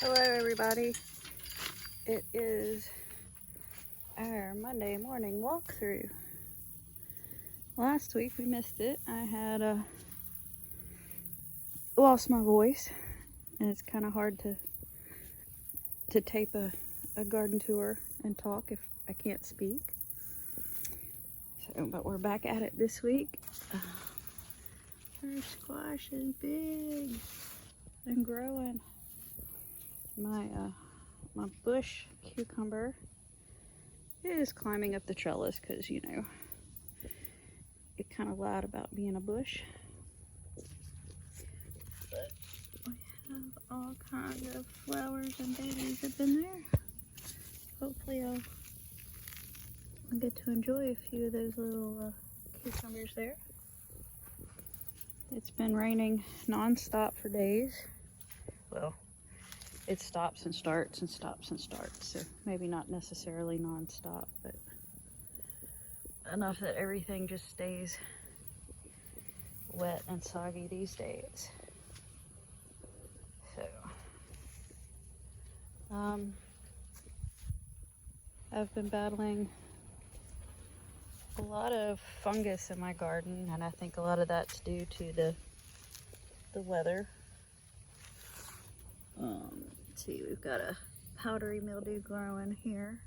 Hello everybody. It is our Monday morning walkthrough. Last week we missed it. I had lost my voice, and it's kind of hard to tape a garden tour and talk if I can't speak. So, but we're back at it this week. Our squash is big and growing. My bush cucumber is climbing up the trellis because, you know, it kind of lied about being a bush. But we have all kinds of flowers and babies up in there. Hopefully I'll get to enjoy a few of those little cucumbers there. It's been raining non-stop for days. Well, it stops and starts and stops and starts, so maybe not necessarily non-stop, but enough that everything just stays wet and soggy these days. So I've been battling a lot of fungus in my garden, and I think a lot of that's due to the weather. Let's see, we've got a powdery mildew growing here.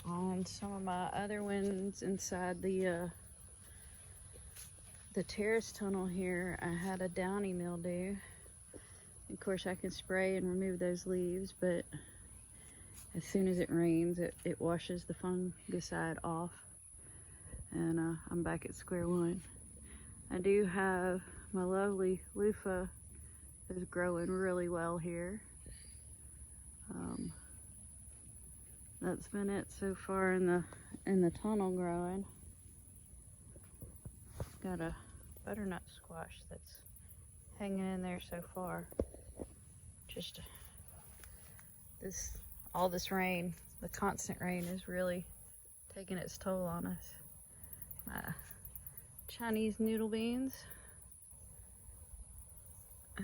On some of my other ones inside the terrace tunnel here, I had a downy mildew. Of course, I can spray and remove those leaves, but as soon as it rains, it washes the fungicide off, and I'm back at square one. I do have my lovely loofah is growing really well here. That's been it so far in the tunnel growing. Got a butternut squash that's hanging in there so far. Just all this rain, the constant rain, is really taking its toll on us. My Chinese noodle beans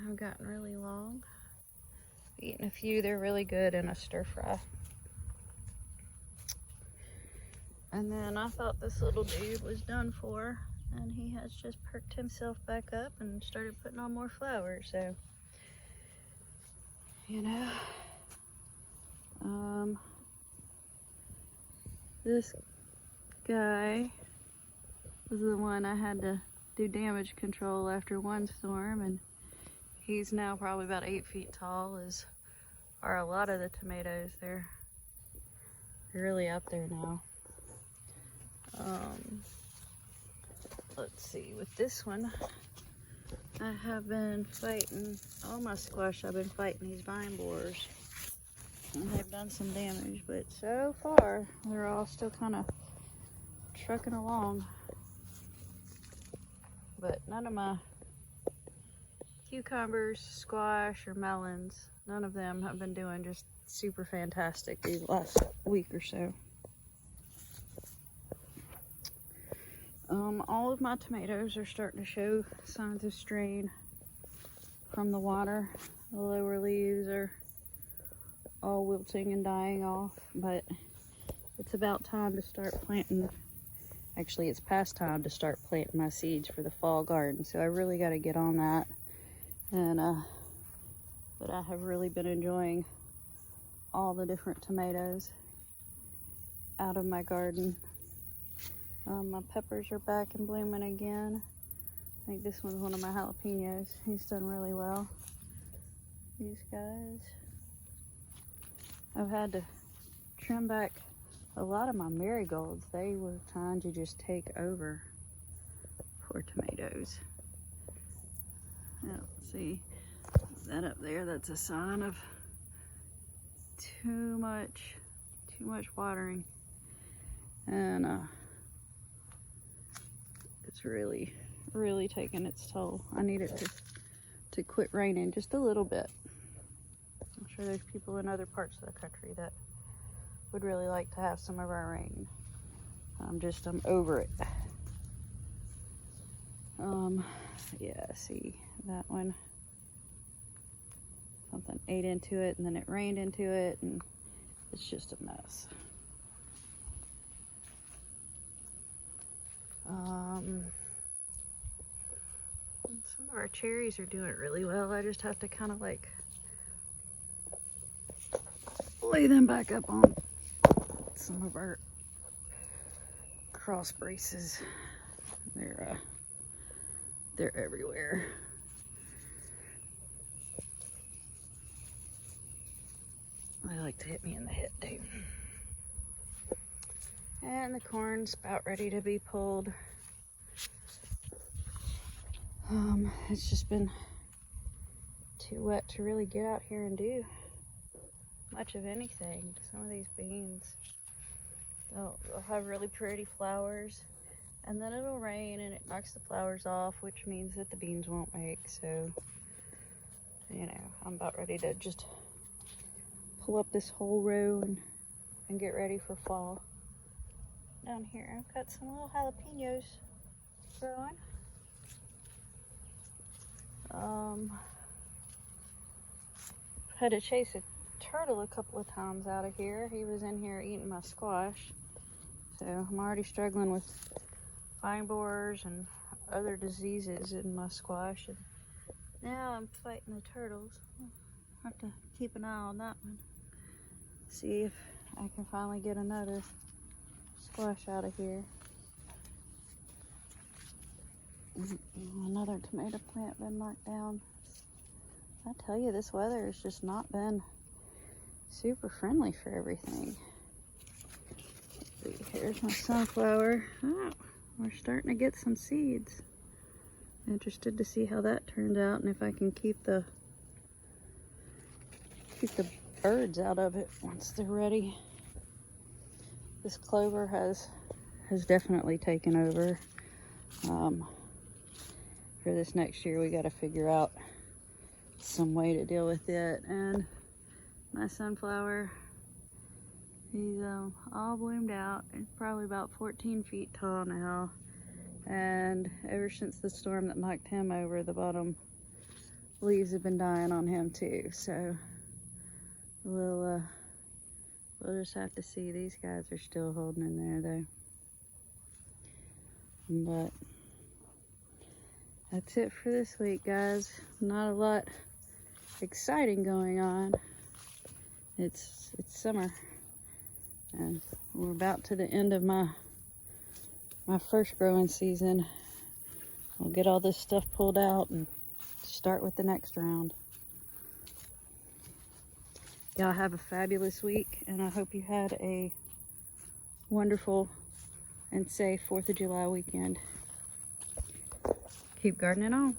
have gotten really long. Eaten a few, they're really good in a stir fry. And then I thought this little dude was done for, and he has just perked himself back up and started putting on more flowers. So, you know, this guy was the one I had to do damage control after one storm, and he's now probably about 8 feet tall, as are a lot of the tomatoes. They're really up there now. Let's see, with this one, I have been fighting, all my squash, I've been fighting these vine borers. And they've done some damage, but so far, they're all still kind of trucking along. But none of my cucumbers, squash, or melons, none of them have been doing just super fantastic these last week or so. All of my tomatoes are starting to show signs of strain from the water. The lower leaves are all wilting and dying off, but it's about time to start planting. Actually, it's past time to start planting my seeds for the fall garden, so I really got to get on that. And but I have really been enjoying all the different tomatoes out of my garden. My peppers are back and blooming again. I think this one's one of my jalapenos. He's done really well. These guys. I've had to trim back a lot of my marigolds. They were trying to just take over poor tomatoes. Now, see that up there, that's a sign of too much watering. And it's really taking its toll. I need it to quit raining just a little bit. I'm sure there's people in other parts of the country that would really like to have some of our rain. I'm over it. Yeah, see that one. Something ate into it and then it rained into it, and it's just a mess. Some of our cherries are doing really well. I just have to kind of like lay them back up on some of our cross braces. They're everywhere. They like to hit me in the head too. And the corn's about ready to be pulled. It's just been too wet to really get out here and do much of anything. Some of these beans, they'll have really pretty flowers, and then it'll rain and it knocks the flowers off, which means that the beans won't make. So, you know, I'm about ready to just pull up this whole row and get ready for fall. Down here, I've got some little jalapenos growing. Had to chase a turtle a couple of times out of here. He was in here eating my squash. So I'm already struggling with vine borers and other diseases in my squash. And now I'm fighting the turtles. I'll have to keep an eye on that one. See if I can finally get another squash out of here. Another tomato plant been knocked down. I tell you, this weather has just not been super friendly for everything. Let's see, here's my sunflower. Oh, we're starting to get some seeds. Interested to see how that turns out and if I can keep the birds out of it once they're ready. This clover has definitely taken over. For this next year, we got to figure out some way to deal with it. And my sunflower, he's all bloomed out. It's probably about 14 feet tall now. And ever since the storm that knocked him over, the bottom leaves have been dying on him too. So we'll just have to see. These guys are still holding in there though. But that's it for this week, guys. Not a lot exciting going on. It's summer, and we're about to the end of my first growing season. We'll get all this stuff pulled out and start with the next round. Y'all have a fabulous week, and I hope you had a wonderful and safe 4th of July weekend. Keep gardening on.